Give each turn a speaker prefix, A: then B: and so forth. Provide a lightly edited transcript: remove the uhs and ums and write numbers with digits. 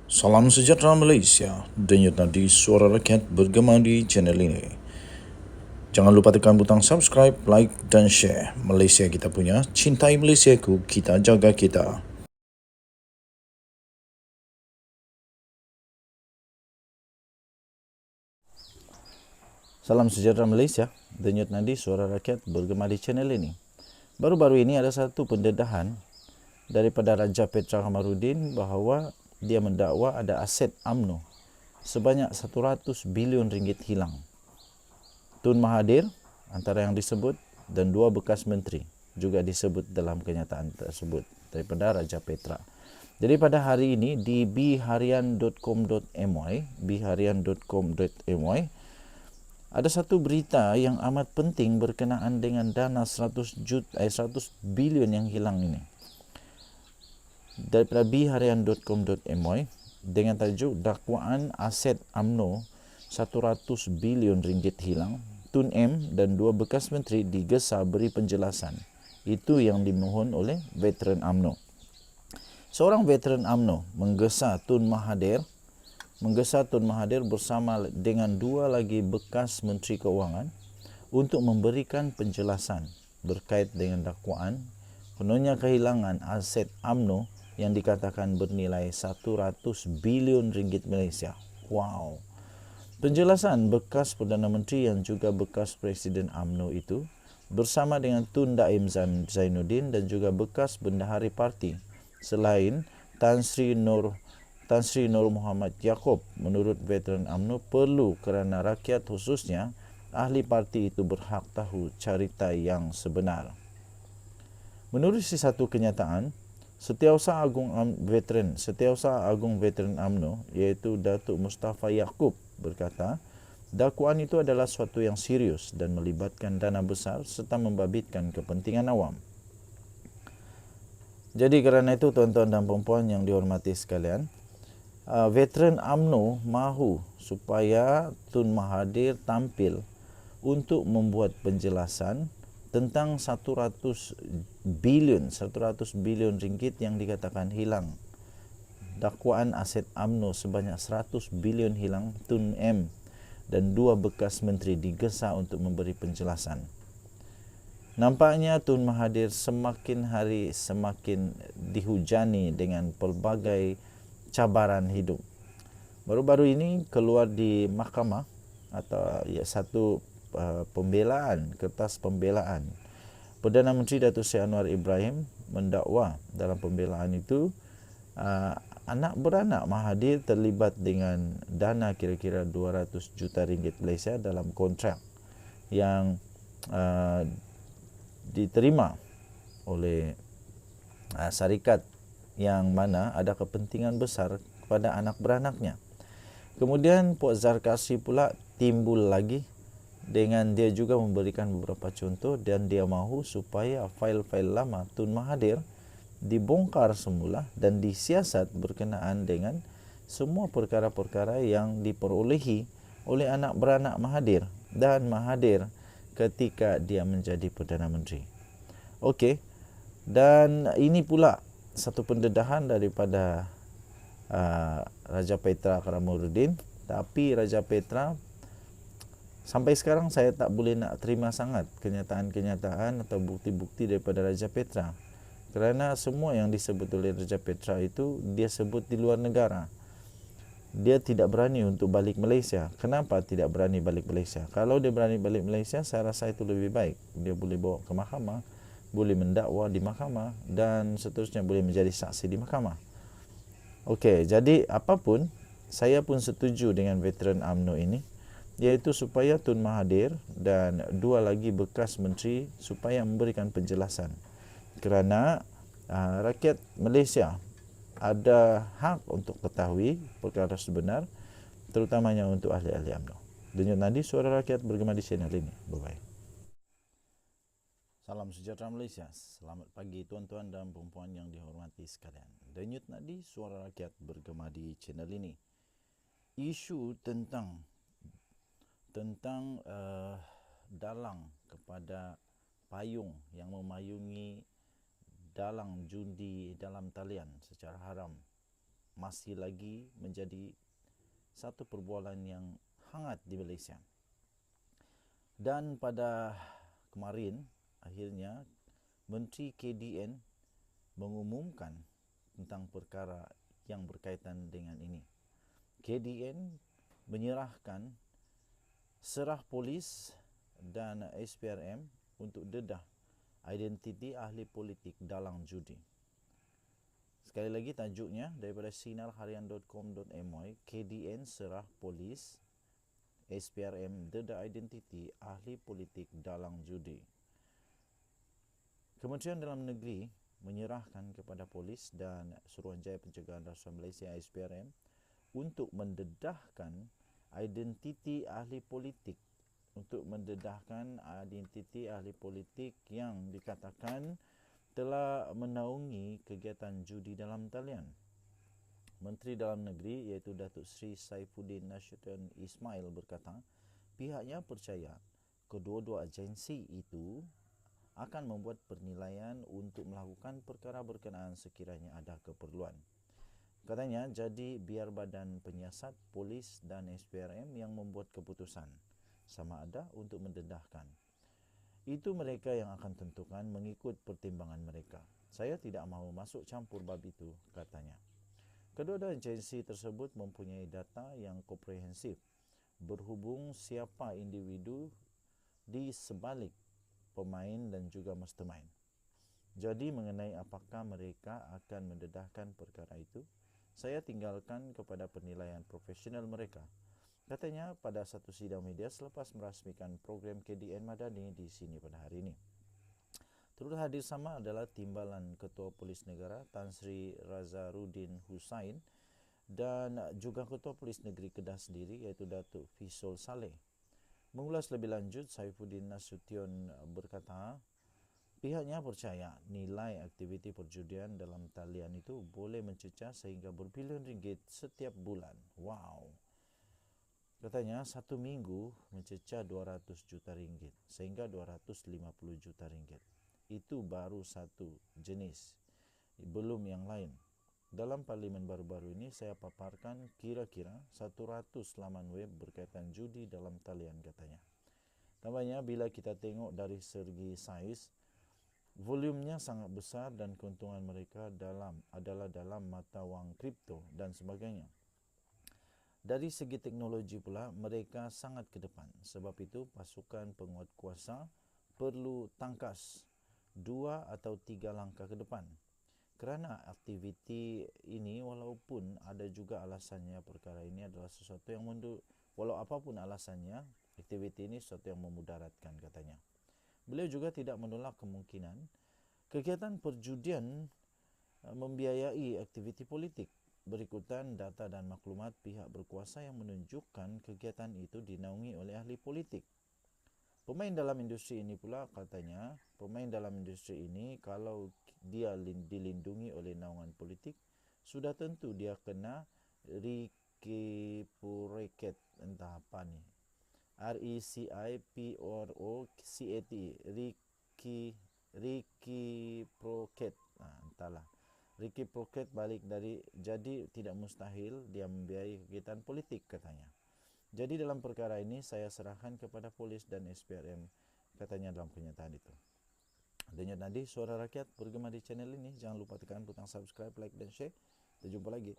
A: Salam sejahtera Malaysia, denyut nadi suara rakyat bergema di channel ini. Jangan lupa tekan butang subscribe, like dan share. Malaysia kita punya, cintai Malaysiaku, kita jaga kita. Salam sejahtera Malaysia, denyut nadi suara rakyat bergema di channel ini. Baru-baru ini ada satu pendedahan daripada Raja Petra Kamarudin bahawa dia mendakwa ada aset UMNO sebanyak 100 bilion ringgit hilang. Tun Mahathir antara yang disebut dan dua bekas menteri juga disebut dalam kenyataan tersebut daripada Raja Petra. Jadi pada hari ini di biharian.com.my ada satu berita yang amat penting berkenaan dengan dana 100 bilion yang hilang ini. Daripada biharian.com.my dengan tajuk dakwaan aset UMNO 100 bilion ringgit hilang, Tun M dan dua bekas menteri digesa beri penjelasan. Itu yang dimohon oleh veteran UMNO. Seorang veteran UMNO menggesa Tun Mahathir bersama dengan dua lagi bekas menteri keuangan untuk memberikan penjelasan berkait dengan dakwaan kononnya kehilangan aset UMNO yang dikatakan bernilai 100 bilion ringgit Malaysia. Wow. Penjelasan bekas Perdana Menteri yang juga bekas Presiden UMNO itu bersama dengan Tun Daim Zainuddin dan juga bekas Bendahari Parti selain Tan Sri Nur Muhammad Yaakob menurut veteran UMNO perlu kerana rakyat khususnya ahli parti itu berhak tahu cerita yang sebenar. Menerusi satu kenyataan, Setiausaha Agung Veteran UMNO iaitu Datuk Mustafa Yaakob berkata, dakwaan itu adalah suatu yang serius dan melibatkan dana besar serta membabitkan kepentingan awam. Jadi kerana itu tuan-tuan dan puan-puan yang dihormati sekalian, veteran UMNO mahu supaya Tun Mahathir tampil untuk membuat penjelasan tentang 100 bilion ringgit yang dikatakan hilang. Dakwaan aset UMNO sebanyak 100 bilion hilang, Tun M dan dua bekas menteri digesa untuk memberi penjelasan. Nampaknya Tun Mahathir semakin hari semakin dihujani dengan pelbagai cabaran hidup. Baru-baru ini keluar di mahkamah atau satu kertas pembelaan. Perdana Menteri Datuk Seri Anwar Ibrahim mendakwa dalam pembelaan itu anak beranak Mahathir terlibat dengan dana kira-kira 200 juta ringgit Malaysia dalam kontrak yang diterima oleh syarikat yang mana ada kepentingan besar kepada anak beranaknya. Kemudian Puan Zarkasi pula timbul lagi dengan dia juga memberikan beberapa contoh dan dia mahu supaya fail-fail lama Tun Mahathir dibongkar semula dan disiasat berkenaan dengan semua perkara-perkara yang diperolehi oleh anak beranak Mahathir dan Mahathir ketika dia menjadi Perdana Menteri. Okey, dan ini pula satu pendedahan daripada Raja Petra Kamarudin, tapi Raja Petra sampai sekarang saya tak boleh nak terima sangat kenyataan-kenyataan atau bukti-bukti daripada Raja Petra. Kerana semua yang disebut oleh Raja Petra itu dia sebut di luar negara. Dia tidak berani untuk balik Malaysia. Kenapa tidak berani balik Malaysia? Kalau dia berani balik Malaysia, saya rasa itu lebih baik. Dia boleh bawa ke mahkamah, boleh mendakwa di mahkamah dan seterusnya boleh menjadi saksi di mahkamah. Okey, jadi apapun, saya pun setuju dengan veteran UMNO ini, iaitu supaya Tun Mahathir dan dua lagi bekas menteri supaya memberikan penjelasan kerana rakyat Malaysia ada hak untuk ketahui perkara sebenar, terutamanya untuk ahli-ahli UMNO. Denyut nadi suara rakyat bergema di channel ini. Bye-bye. Salam sejahtera Malaysia. Selamat pagi tuan-tuan dan puan-puan yang dihormati sekalian. Denyut nadi suara rakyat bergema di channel ini. Isu tentang dalang kepada payung yang memayungi dalang judi dalam talian secara haram masih lagi menjadi satu perbualan yang hangat di Malaysia. Dan pada kemarin, akhirnya Menteri KDN mengumumkan tentang perkara yang berkaitan dengan ini. KDN menyerahkan serah polis dan SPRM untuk dedah identiti ahli politik dalang judi. Sekali lagi tajuknya daripada sinarharian.com.my, KDN serah polis, SPRM dedah identiti ahli politik dalang judi. Kementerian Dalam Negeri menyerahkan kepada polis dan Suruhanjaya Pencegahan Rasuah Malaysia SPRM untuk mendedahkan identiti ahli politik yang dikatakan telah menaungi kegiatan judi dalam talian. Menteri Dalam Negeri iaitu Datuk Seri Saifuddin Nasution Ismail berkata, pihaknya percaya kedua-dua agensi itu akan membuat penilaian untuk melakukan perkara berkenaan sekiranya ada keperluan. Katanya, jadi biar badan penyiasat, polis dan SPRM yang membuat keputusan sama ada untuk mendedahkan. Itu mereka yang akan tentukan mengikut pertimbangan mereka. Saya tidak mahu masuk campur bab itu, katanya. Kedua-dua agensi tersebut mempunyai data yang komprehensif berhubung siapa individu di sebalik pemain dan juga mastermind. Jadi mengenai apakah mereka akan mendedahkan perkara itu, saya tinggalkan kepada penilaian profesional mereka. Katanya pada satu sidang media selepas merasmikan program KDN Madani di sini pada hari ini. Turut hadir sama adalah Timbalan Ketua Polis Negara Tan Sri Razarudin Hussain dan juga Ketua Polis Negeri Kedah sendiri iaitu Datuk Fisol Saleh. Mengulas lebih lanjut, Saifuddin Nasution berkata, pihaknya percaya nilai aktiviti perjudian dalam talian itu boleh mencecah sehingga berbilion ringgit setiap bulan. Wow! Katanya satu minggu mencecah 200 juta ringgit sehingga 250 juta ringgit. Itu baru satu jenis, belum yang lain. Dalam parlimen baru-baru ini saya paparkan kira-kira 100 laman web berkaitan judi dalam talian, katanya. Tambahnya, bila kita tengok dari segi saiz, volumenya sangat besar dan keuntungan mereka adalah dalam mata wang kripto dan sebagainya. Dari segi teknologi pula, mereka sangat ke depan. Sebab itu, pasukan penguat kuasa perlu tangkas 2 atau 3 langkah ke depan. Kerana aktiviti ini, walaupun ada juga alasannya perkara ini adalah sesuatu yang walau apapun alasannya, aktiviti ini sesuatu yang memudaratkan, katanya. Beliau juga tidak menolak kemungkinan kegiatan perjudian membiayai aktiviti politik. Berikutan data dan maklumat pihak berkuasa yang menunjukkan kegiatan itu dinaungi oleh ahli politik. Pemain dalam industri ini pula, katanya, pemain dalam industri ini kalau dia dilindungi oleh naungan politik, sudah tentu dia kena reciprocate, entah apa ni. RECIPROCAT, reciprocate. Entahlah. Reciprocate balik dari, jadi tidak mustahil dia membiayai kegiatan politik, katanya. Jadi dalam perkara ini saya serahkan kepada polis dan SPRM, katanya dalam kenyataan itu. Denyut nadi suara rakyat bergema di channel ini. Jangan lupa tekan butang subscribe, like dan share. Kita jumpa lagi.